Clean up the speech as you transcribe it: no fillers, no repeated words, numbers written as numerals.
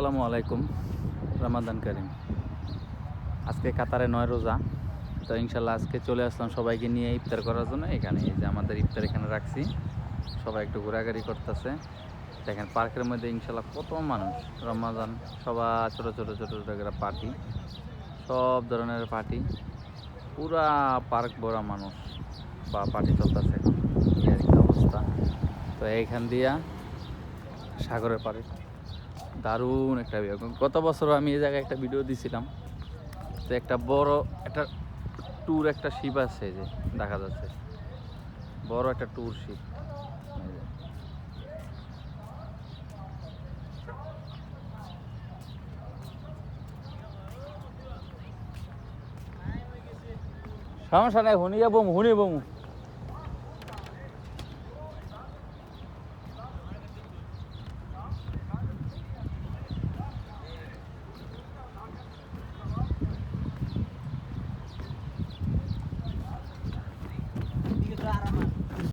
আসসালামু আলাইকুম। রমাদান কারিম। আজকে কাতারে 9 রোজা। তো ইনশাল্লাহ আজকে চলে আসলাম সবাইকে নিয়ে ইফতার করার জন্য এখানে। এই যে আমাদের ইফতার এখানে রাখছি, সবাই একটু ঘোরাঘুরি করতেছে। দেখেন পার্কের মধ্যে ইনশাল্লাহ কত মানুষ। রমাদান সবার ছোটো ছোটো ছোটো ছোটো করে পার্টি, সব ধরনের পার্টি, পুরা পার্ক ভরা মানুষ বা পার্টি চলতেছে এখন, এই আর কি অবস্থা। তো এইখান দিয়া সাগরের পাড়ে দারুণ একটা ভিউ। গত বছরও আমি এই জায়গায় একটা ভিডিও দিছিলাম। তো একটা বড় একটা ট্যুর একটা শিপ আছে, যে দেখা যাচ্ছে বড় একটা ট্যুর শিপ। সমস্যা নাই, হুনিয়া বমু হুনি বমু।